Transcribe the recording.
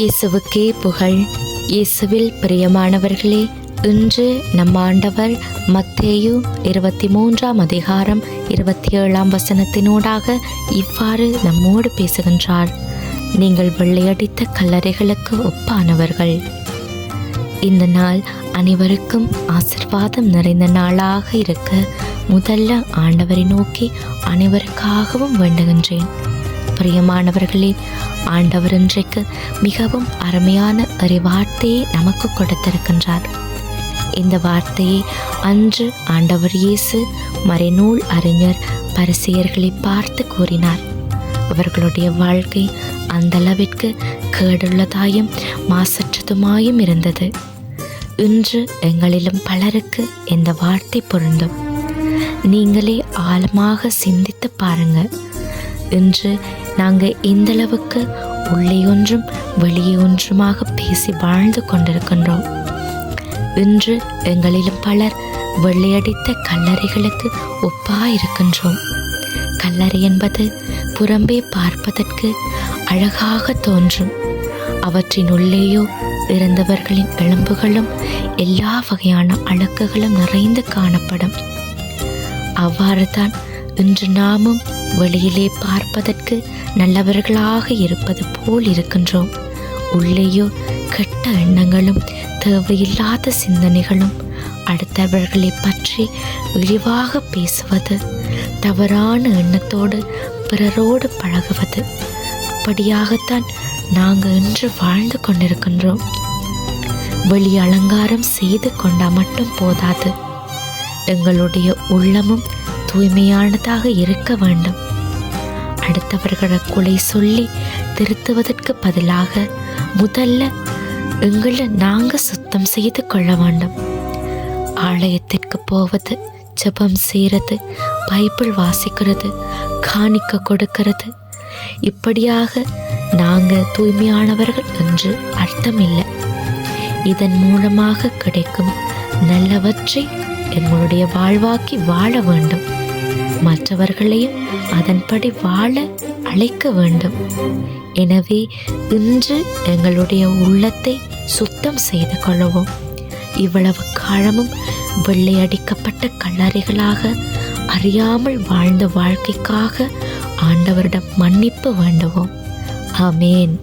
இயேசுவுக்கே புகழ். இயேசுவில் பிரியமானவர்களே, இன்று நம் ஆண்டவர் மத்தேயு 23 அதிகாரம் 27 இவ்வாறு நம்மோடு பேசுகின்றார். நீங்கள் வெள்ளையடித்த கல்லறைகளுக்கு ஒப்பானவர்கள். இந்த நாள் அனைவருக்கும் ஆசீர்வாதம் நிறைந்த நாளாக இருக்க முதல்ல ஆண்டவரை நோக்கி அனைவருக்காகவும் வேண்டுகின்றேன். பிரியமானவர்களே, ஆண்டவர் இன்றைக்கு மிகவும் அருமையான ஒரு வார்த்தையை நமக்கு கொடுத்திருக்கின்றார். இந்த வார்த்தையை அன்று ஆண்டவர் இயேசு மறைநூல் அறிஞர் பரிசேயர்களை பார்த்து கூறினார். அவர்களுடைய வாழ்க்கை அந்த அளவிற்கு கேடுள்ளதாயும் மாசற்றதுமாயும் இருந்தது. இன்று எங்களிலும் பலருக்கு இந்த வார்த்தை பொருந்தும். நீங்களே ஆழமாக சிந்தித்து பாருங்க. இன்று நாங்கள் எந்தளவுக்கு உள்ளே ஒன்றும் வெளியே ஒன்றுமாக பேசி வாழ்ந்து கொண்டிருக்கின்றோம். இன்று எங்களிலும் பலர் வெள்ளையடித்த கல்லறைகளுக்கு ஒப்பாயிருக்கின்றோம். கல்லறை என்பது புறம்பே பார்ப்பதற்கு அழகாக தோன்றும். அவற்றின் உள்ளேயோ இறந்தவர்களின் எலும்புகளும் எல்லா வகையான அழுக்குகளும் நிறைந்து காணப்படும். அவ்வாறு தான் இன்று நாமும் வெளியிலே பார்ப்பதற்கு நல்லவர்களாக இருப்பது போல் இருக்கின்றோம். உள்ளேயோ கெட்ட எண்ணங்களும் தேவையில்லாத சிந்தனைகளும், அடுத்தவர்களை பற்றி இழிவாக பேசுவது, தவறான எண்ணத்தோடு பிறரோடு பழகுவது, இப்படியாகத்தான் நாங்கள் இன்று வாழ்ந்து கொண்டிருக்கின்றோம். வெளி அலங்காரம் செய்து கொண்டால் மட்டும் போதாது, எங்களுடைய உள்ளமும் தூய்மையானதாக இருக்க வேண்டும். அடுத்தவர்களை குறை சொல்லி திருத்துவதற்கு பதிலாக முதல்ல எங்களை நாங்கள் சுத்தம் செய்து கொள்ள வேண்டும். ஆலயத்திற்கு போவது, ஜெபம் செய்கிறது, பைபிள் வாசிக்கிறது, காணிக்க கொடுக்கிறது, இப்படியாக நாங்கள் தூய்மையானவர்கள் என்று அர்த்தம் இல்லை. இதன் மூலமாக கிடைக்கும் நல்லவற்றை எங்களுடைய வாழ்வாக்கி வாழ வேண்டும். மற்றவர்களையும் அதன்படி வாழ அழைக்க வேண்டும். எனவே இன்று எங்களுடைய உள்ளத்தை சுத்தம் செய்து கொள்ளவும். இவ்வளவு காலமும் வெள்ளையடிக்கப்பட்ட கல்லறைகளாக அறியாமல் வாழ்ந்த வாழ்க்கைக்காக ஆண்டவரிடம் மன்னிப்பு வேண்டுவோம். ஆமேன்.